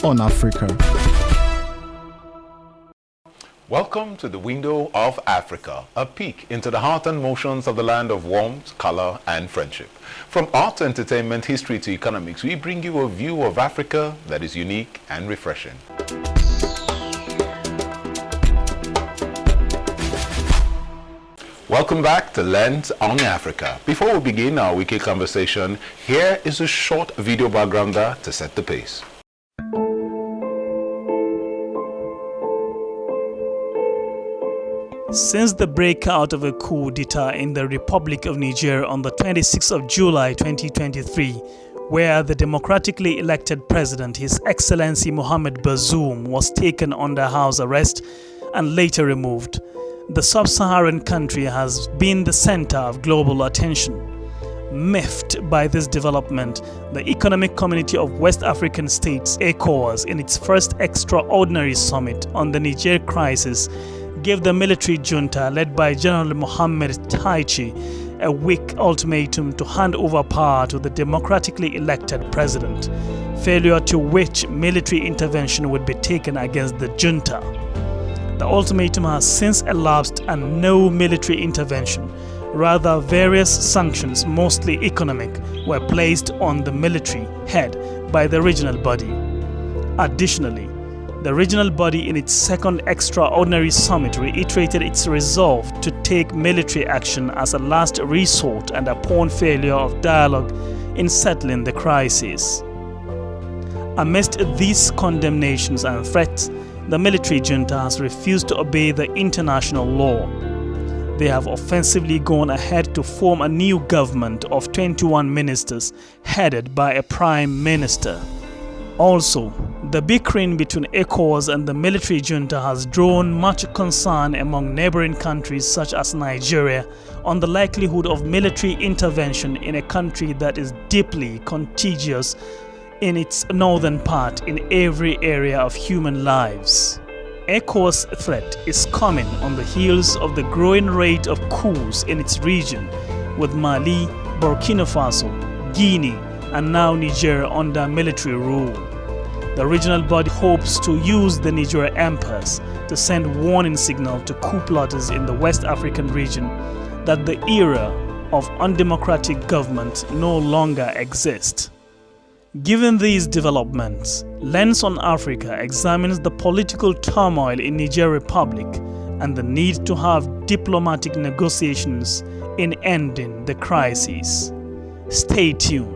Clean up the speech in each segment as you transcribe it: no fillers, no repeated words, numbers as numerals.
on Africa. Welcome to the Window of Africa, a peek into the heart and motions of the land of warmth, color, and friendship. From art to entertainment, history to economics, we bring you a view of Africa that is unique and refreshing. Welcome back to Lens on Africa. Before we begin our weekly conversation, here is a short video backgrounder to set the pace. Since the breakout of a coup d'etat in the Republic of Niger on the 26th of July 2023, where the democratically elected president, His Excellency Mohamed Bazoum, was taken under house arrest and later removed, the sub-Saharan country has been the center of global attention. Miffed by this development, the Economic Community of West African States, ECOWAS, in its first extraordinary summit on the Niger crisis, gave the military junta led by General Mohamed Taichi a weak ultimatum to hand over power to the democratically elected president, failure to which military intervention would be taken against the junta. The ultimatum has since elapsed and no military intervention, rather various sanctions, mostly economic, were placed on the military head by the regional body. Additionally, the regional body in its second extraordinary summit reiterated its resolve to take military action as a last resort and upon failure of dialogue in settling the crisis. Amidst these condemnations and threats, the military junta has refused to obey the international law. They have offensively gone ahead to form a new government of 21 ministers headed by a prime minister. Also, the bickering between ECOWAS and the military junta has drawn much concern among neighboring countries such as Nigeria on the likelihood of military intervention in a country that is deeply contiguous in its northern part in every area of human lives. ECOWAS' threat is coming on the heels of the growing rate of coups in its region, with Mali, Burkina Faso, Guinea, and now Niger under military rule. The regional body hopes to use the Niger impasse to send warning signal to coup plotters in the West African region that the era of undemocratic government no longer exists. Given these developments, Lens on Africa examines the political turmoil in Niger Republic and the need to have diplomatic negotiations in ending the crisis. Stay tuned.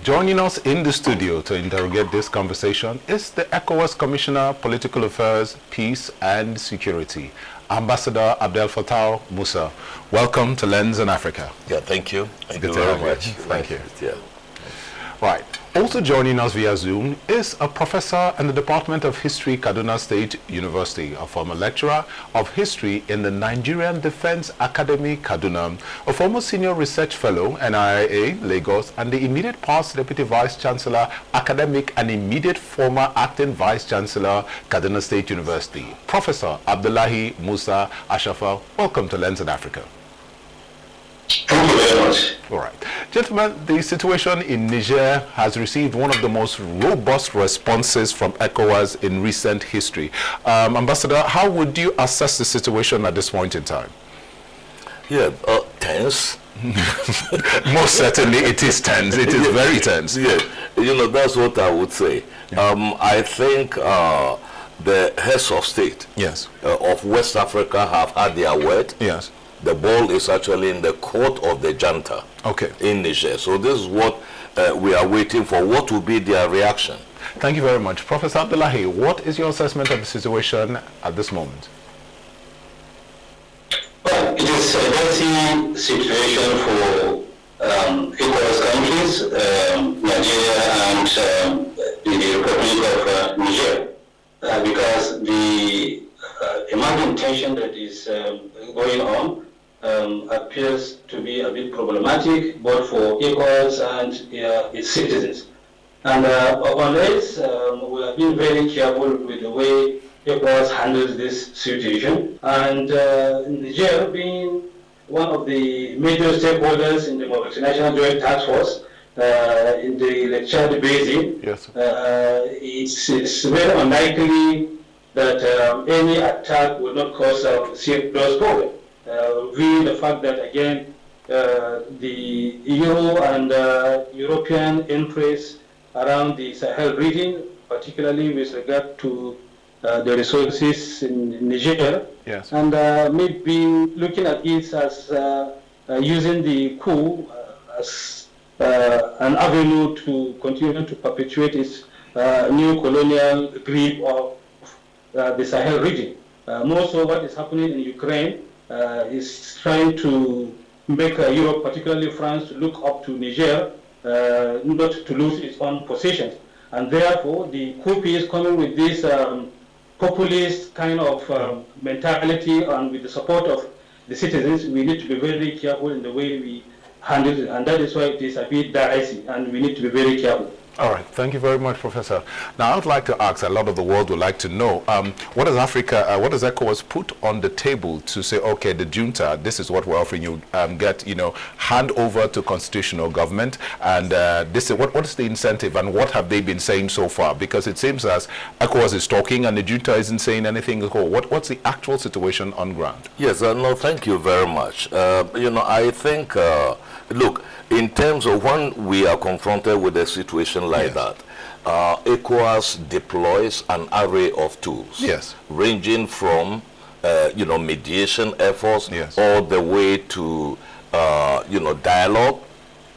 Joining us in the studio to interrogate this conversation is the ECOWAS Commissioner, Political Affairs, Peace and Security, Ambassador Abdel Fattah Musa. Welcome to Lens on Africa. Yeah, thank you. Thank you very much. Thank you. Yeah. Right. Also joining us via Zoom is a professor in the Department of History, Kaduna State University, a former lecturer of history in the Nigerian Defense Academy, Kaduna, a former senior research fellow, NIIA, Lagos, and the immediate past Deputy Vice Chancellor, Academic, and immediate former Acting Vice Chancellor, Kaduna State University, Professor Abdullahi Musa Ashafa. Welcome to Lens in Africa. Thank you very much. All right. Gentlemen, the situation in Niger has received one of the most robust responses from ECOWAS in recent history. Ambassador, how would you assess the situation at this point in time? Yeah, tense. Most certainly it is tense. It is very tense. Yeah, that's what I would say. I think the heads of state of West Africa have had their word. Yes. The ball is actually in the court of the junta in Niger. So this is what we are waiting for. What will be their reaction? Thank you very much. Professor Abdullahi, what is your assessment of the situation at this moment? Well, it is a dicey situation for ECOWAS countries, Nigeria and the Republic of Niger, because the emerging tension that is going on appears to be a bit problematic both for ECOWAS and its citizens. And on this, we have been very careful with the way ECOWAS handles this situation. And Niger, being one of the major stakeholders in the multinational joint task force in the Chad Basin, yes, it's very unlikely that any attack will not cause a serious problem. Viewing the fact that, again, the EU and European interests around the Sahel region, particularly with regard to the resources in Niger, yes, and maybe looking at it as using the coup as an avenue to continue to perpetuate its new colonial grip of the Sahel region. More so, what is happening in Ukraine is trying to make Europe, particularly France, look up to Niger, not to lose its own positions. And therefore, the coup is coming with this populist kind of mentality, and with the support of the citizens. We need to be very careful in the way we handle it, and that is why it is a bit dicey, and we need to be very careful. All right, thank you very much, Professor. Now, I would like to ask, a lot of the world would like to know, what does ECOWAS put on the table to say, okay, the junta, this is what we're offering you, hand over to constitutional government, and this is what is the incentive, and what have they been saying so far? Because it seems as ECOWAS is talking and the junta isn't saying anything at all. What's the actual situation on ground? Yes, no, thank you very much. I think, look, in terms of when we are confronted with a situation like that, ECOWAS deploys an array of tools, ranging from mediation efforts all the way to dialogue,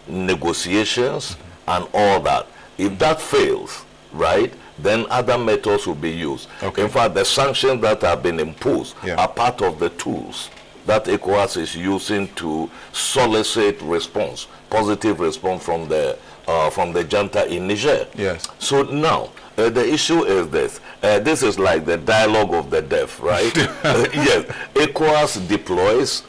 negotiations, and all that. If that fails, right, then other methods will be used. Okay. In fact, the sanctions that have been imposed are part of the tools that ECOWAS is using to solicit response, positive response from the junta in Niger. Yes. So now, the issue is this. This is like the dialogue of the deaf, right? Yes. ECOWAS deploys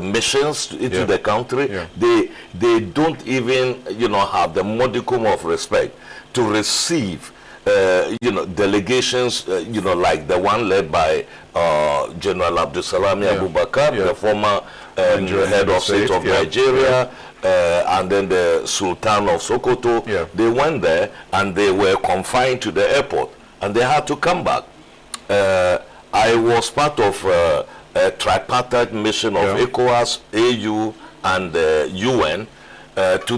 missions into the country. They don't even have the modicum of respect to receive delegations, like the one led by General Abdullahi Abubakar, the former head of state of Nigeria, and then the Sultan of Sokoto. They went there and they were confined to the airport, and they had to come back. I was part of a tripartite mission of ECOWAS, AU, and UN to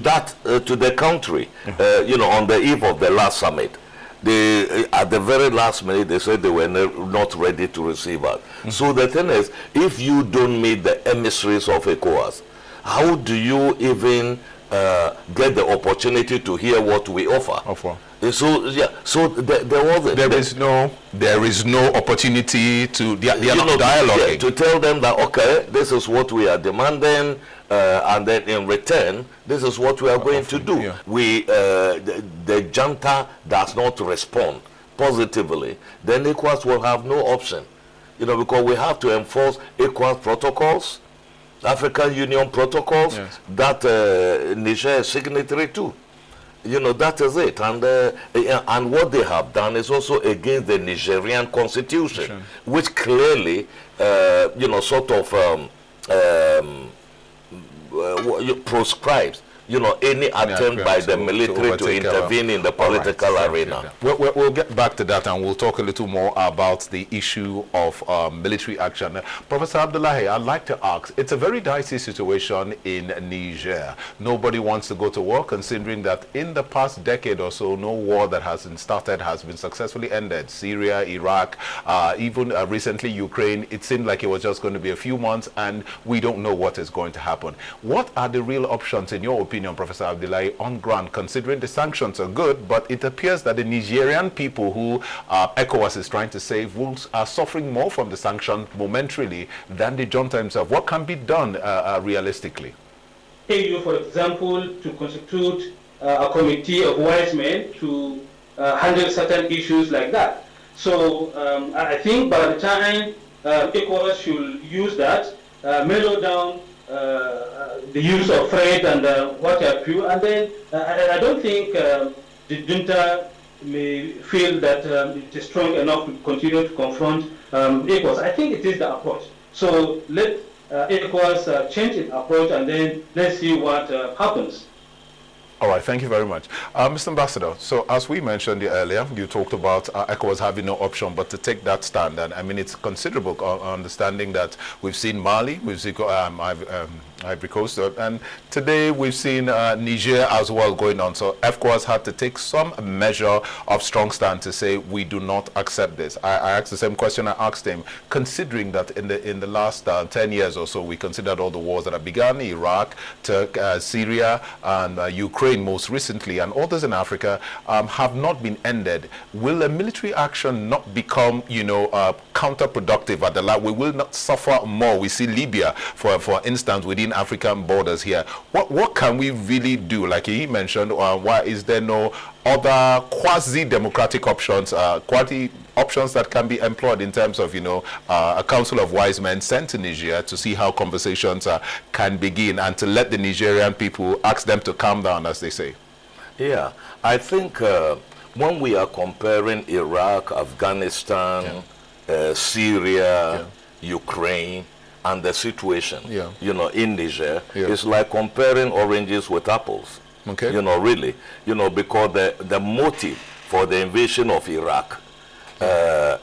the country, on the eve of the last summit. At the very last minute, they said they were not ready to receive us. So the thing is, if you don't meet the emissaries of ECOWAS, how do you even get the opportunity to hear what we offer? So there is no opportunity to dialogue to tell them that, okay, this is what we are demanding, and then in return, this is what we are going to do. The junta does not respond positively, then ECOWAS will have no option, because we have to enforce ECOWAS protocols, African Union protocols that Niger is signatory to. That is it. And what they have done is also against the Nigerian constitution, which clearly, proscribes any attempt by the military to intervene in the political arena. We'll get back to that, and we'll talk a little more about the issue of military action. Professor Abdullahi, I'd like to ask, it's a very dicey situation in Niger. Nobody wants to go to war, considering that in the past decade or so, no war that has been started has been successfully ended. Syria, Iraq, even recently Ukraine, it seemed like it was just going to be a few months, and we don't know what is going to happen. What are the real options, in your opinion, Professor Abdullahi, on ground, considering the sanctions are good, but it appears that the Nigerian people who ECOWAS is trying to save are suffering more from the sanction momentarily than the junta himself? What can be done realistically? AU, for example, to constitute a committee of wise men to handle certain issues like that. So I think by the time ECOWAS should use that, mellow down the use of threat and what have you, and then I don't think the junta may feel that it is strong enough to continue to confront ECOWAS. I think it is the approach. So let ECOWAS change its approach, and then let's see what happens. All right, thank you very much. Mr. Ambassador, so as we mentioned earlier, you talked about ECOWAS having no option but to take that stand. And I mean, it's considerable understanding that we've seen Mali, we've seen Ivory Coast, and today we've seen Niger as well going on. So ECOWAS had to take some measure of strong stand to say we do not accept this. I asked the same question I asked him, considering that in the last 10 years or so, we considered all the wars that have begun, Iraq, Syria, and Ukraine most recently, and others in Africa have not been ended. Will a military action not become, counterproductive at the last? We will not suffer more. We see Libya, for instance, within African borders here. What can we really do? Like he mentioned, why is there no other quasi-democratic options, options that can be employed in terms of, a council of wise men sent to Niger to see how conversations can begin, and to let the Nigerian people, ask them to calm down, as they say? Yeah, I think when we are comparing Iraq, Afghanistan, Syria, Ukraine, and the situation, in Niger, it's like comparing oranges with apples. Okay. Really, because the motive for the invasion of Iraq,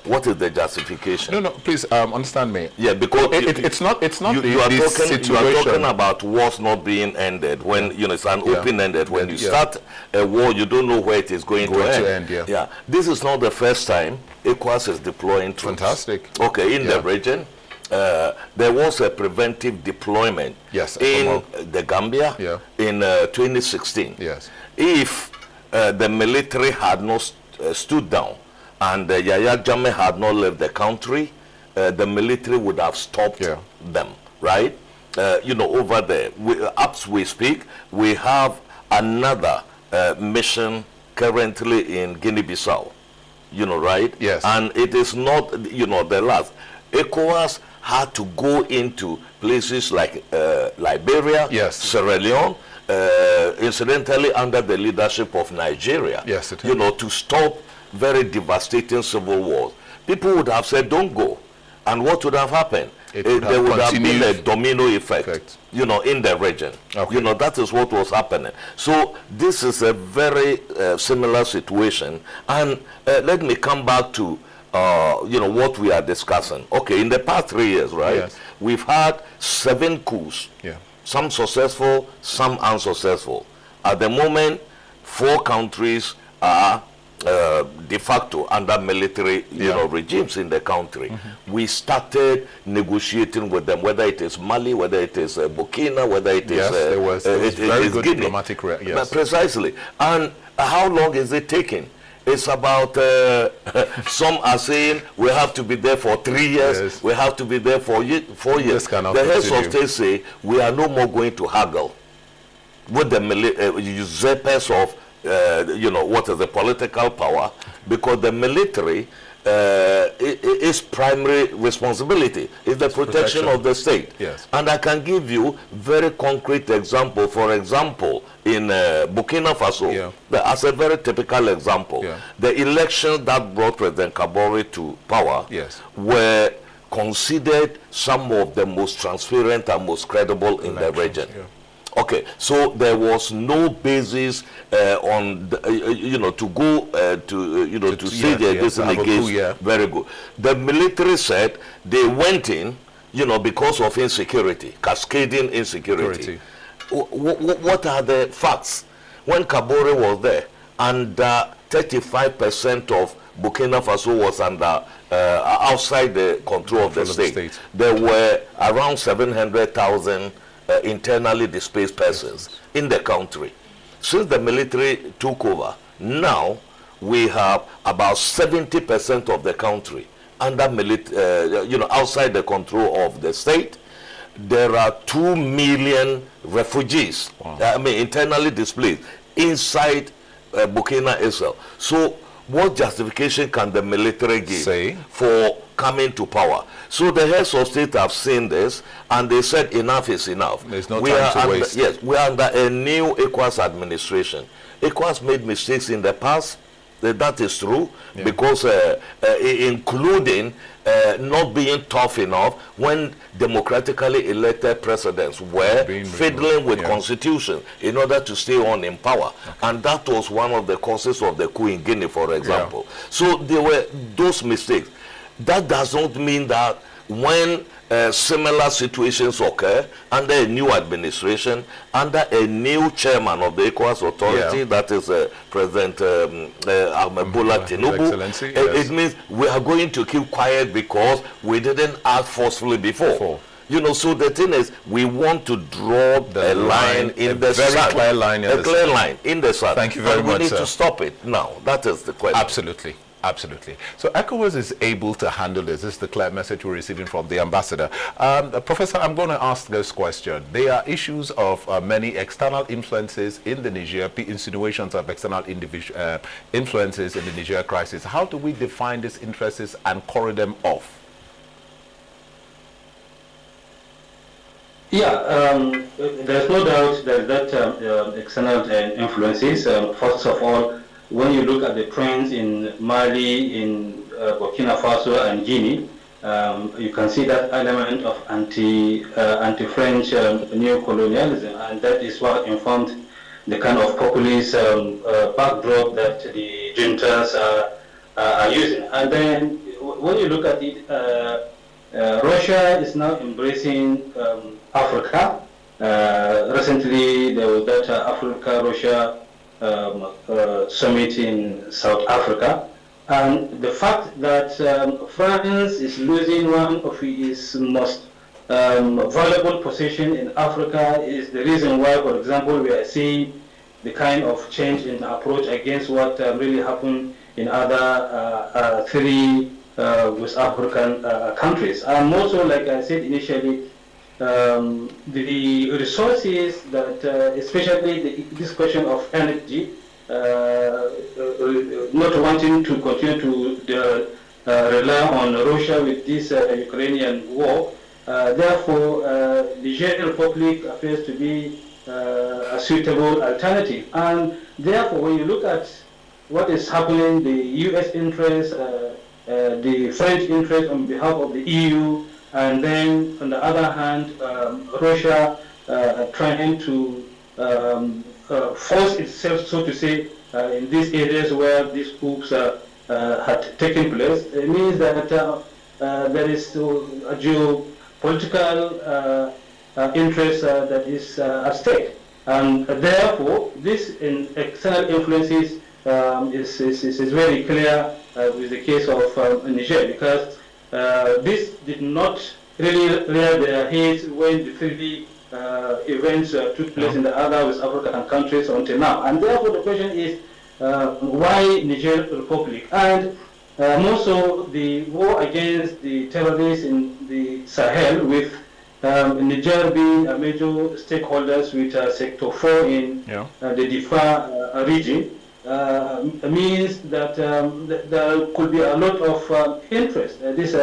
what is the justification? No, please understand me. Yeah, because it's not you are talking about wars not being ended when it's an open-ended. When you start a war, you don't know where it is going to end. Yeah, this is not the first time ECOWAS is deploying troops. Fantastic. Okay, in the region. There was a preventive deployment in the Gambia in 2016. Yes. If the military had not stood down and Yahya Jammeh had not left the country, the military would have stopped them, right? Over there. As we speak, we have another mission currently in Guinea-Bissau, right? Yes. And it is not, the last. ECOWAS had to go into places like Liberia, Sierra Leone, incidentally under the leadership of Nigeria, to stop very devastating civil wars. People would have said, don't go. And what would have happened? There would have been a domino effect, in the region. Okay. That is what was happening. So this is a very similar situation. And let me come back to what we are discussing. Okay, in the past 3 years, right, we've had 7 coups, some successful, some unsuccessful. At the moment, 4 countries are de facto under military regimes in the country. We started negotiating with them, whether it is Mali, whether it is Burkina, whether it is there was very good Guinea. diplomatic Precisely. And how long is it taking? It's about, some are saying we have to be there for 3 years, we have to be there for 4 years. The heads of state say we are no more going to haggle with the usurpers of, what is the political power, because the military its primary responsibility is the protection of the state. Yes. And I can give you very concrete example. For example, in Burkina Faso, as a very typical example, the elections that brought President Kabore to power were considered some of the most transparent and most credible in the region. Okay, so there was no basis on the, to go to say that this is against. Very good. The military said they went in, because of insecurity, cascading insecurity. What are the facts? When Kabore was there, and 35% of Burkina Faso was under outside the control of the state. There were around 700,000 internally displaced persons in the country. Since the military took over, now we have about 70% of the country under outside the control of the state. There are 2 million refugees, internally displaced inside Burkina itself. So what justification can the military give for coming to power? So the heads of state have seen this, and they said enough is enough. There's no time to waste. We are under a new ECOWAS administration. ECOWAS made mistakes in the past. That is true, because including not being tough enough when democratically elected presidents were fiddling with constitution in order to stay on in power. And that was one of the causes of the coup in Guinea, for example. So there were those mistakes. That does not mean that when similar situations occur under a new administration, under a new chairman of the ECOWAS authority, that is President Bola Tinubu, it means we are going to keep quiet because we didn't act forcefully before. You know, so the thing is, we want to draw a line in the sand. Very clear line in the sand. A clear line in the sand. Thank you very much, we need to stop it now. That is the question. Absolutely. Absolutely. So ECOWAS is able to handle this. This is the clear message we're receiving from the ambassador. Professor, I'm going to ask this question. There are issues of many external influences in the Niger, insinuations of external influences in the Niger crisis. How do we define these interests and carry them off? Yeah, there's no doubt that external influences. First of all, when you look at the trends in Mali, in Burkina Faso and Guinea, you can see that element of anti-French neo-colonialism, and that is what informed the kind of populist backdrop that the juntas are using. And then when you look at it, Russia is now embracing Africa. Recently, there was that Africa-Russia summit in South Africa, and the fact that France is losing one of its most valuable possessions in Africa is the reason why, for example, we are seeing the kind of change in approach against what really happened in other three West African countries. And also, like I said initially, the resources that, especially this question of energy, not wanting to continue to rely on Russia with this Ukrainian war, therefore the Niger Republic appears to be a suitable alternative. And therefore, when you look at what is happening, the US interest, the French interest on behalf of the EU, and then on the other hand, Russia trying to force itself, so to say, in these areas where these coups had taken place. It means that there is a geopolitical interest that is at stake. And therefore, this external influences is very clear with the case of Niger, because this did not really rear their heads when the three events took place in the other West African countries until now. And therefore the question is, why Niger Republic? And more so the war against the terrorists in the Sahel, with Niger being a major stakeholders with Sector 4 in the Difa region, means that there could be a lot of interest. These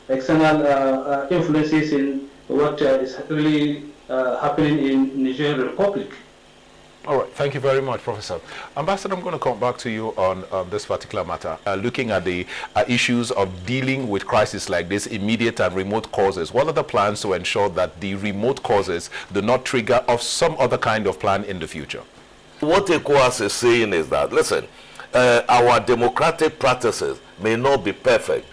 external influences in what is really happening in Niger Republic. All right, thank you very much, Professor. Ambassador, I'm going to come back to you on this particular matter, looking at the issues of dealing with crises like this, immediate and remote causes. What are the plans to ensure that the remote causes do not trigger of some other kind of plan in the future? What ECOWAS is saying is that, listen, our democratic practices may not be perfect,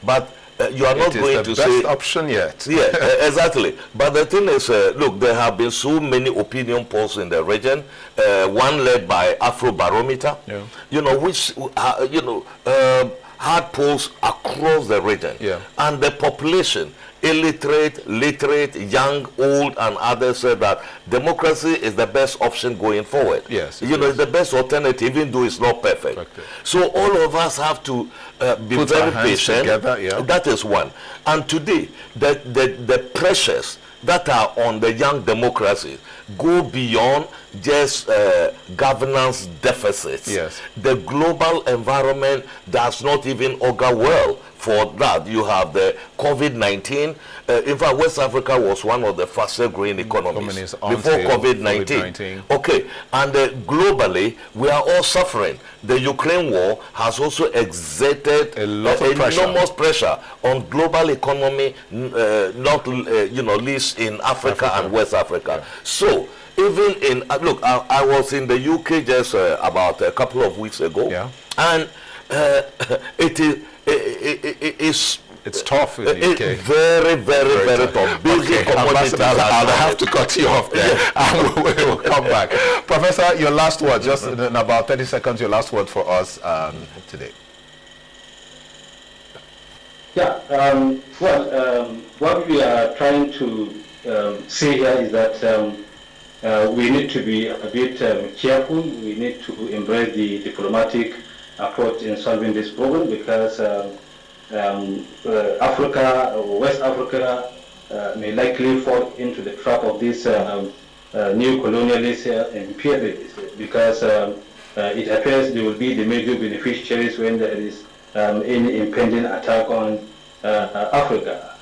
but you are not going to say... It is the best option yet. Yeah, exactly. But the thing is, look, there have been so many opinion polls in the region, one led by Afrobarometer, you know, which, had polls across the region. And the population, illiterate, literate, young, old, and others, said that democracy is the best option going forward. Yes, you know, it's the best alternative, even though it's not perfect. So all of us have to be very patient. Together, that is one. And today, the pressures that are on the young democracies go beyond just governance deficits. The global environment does not even augur well for that. You have the COVID-19. In fact, West Africa was one of the fastest growing economies before COVID-19. Okay, and globally, we are all suffering. The Ukraine war has also exerted a lot of enormous pressure on global economy, not least in Africa and West Africa. Yeah. So, even in look, I was in the UK just about a couple of weeks ago, and it's tough in the UK. It's very, very tough. Okay, Ambassador, I'll have to cut you off there. And we'll come back. Professor, your last word, just in about 30 seconds, your last word for us today. Yeah, what we are trying to say here is that we need to be a bit careful. We need to embrace the diplomatic approach in solving this problem, because Africa, or West Africa, may likely fall into the trap of this new colonialist imperialists, because it appears they will be the major beneficiaries when there is any impending attack on Africa,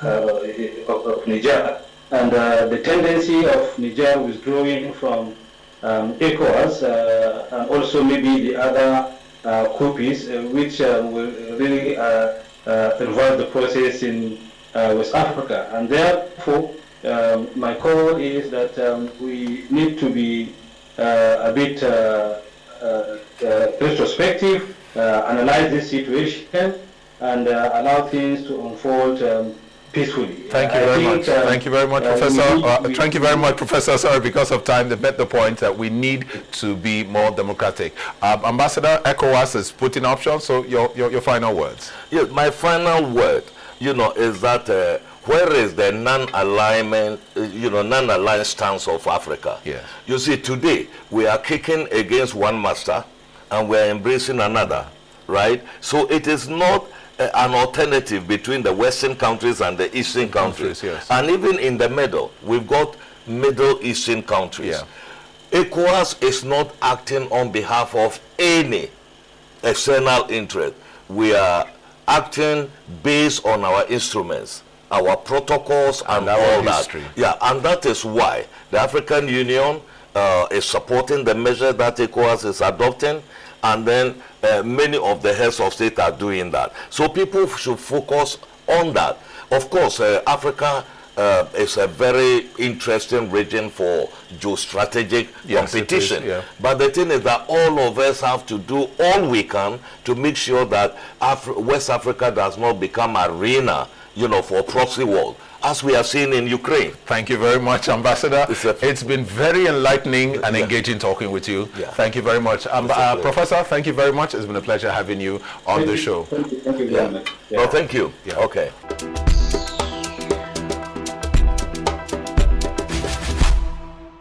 of Niger. And the tendency of Niger withdrawing from ECOWAS, and also maybe the other coups, which will really involve the process in West Africa. And therefore, my call is that we need to be a bit retrospective, analyze this situation, and allow things to unfold peacefully. Thank you very much. Thank you very much, Professor. Thank you very much, Professor. Sorry, because of time, they met the point that we need to be more democratic. Ambassador, ECOWAS is putting options, so your final words. Yes, my final word, is that where is the non-alignment, non-aligned stance of Africa? Yes. You see, today we are kicking against one master and we are embracing another, right? So it is not an alternative between the Western countries and the Eastern countries. Yes. And even in the middle, we've got Middle Eastern countries. Yeah. ECOWAS is not acting on behalf of any external interest. We are acting based on our instruments, our protocols, and all history. That. Yeah, and that is why the African Union is supporting the measure that ECOWAS is adopting, and then many of the heads of state are doing that. So people should focus on that. Of course, Africa is a very interesting region for geostrategic competition. Is, yeah. But the thing is that all of us have to do all we can to make sure that West Africa does not become arena, for proxy war, as we are seeing in Ukraine. Thank you very much, Ambassador. It's been very enlightening and engaging talking with you. Yeah. Thank you very much. Professor, thank you very much. It's been a pleasure having you on the show. Thank you very much. Yeah. Well, thank you. Yeah. Okay.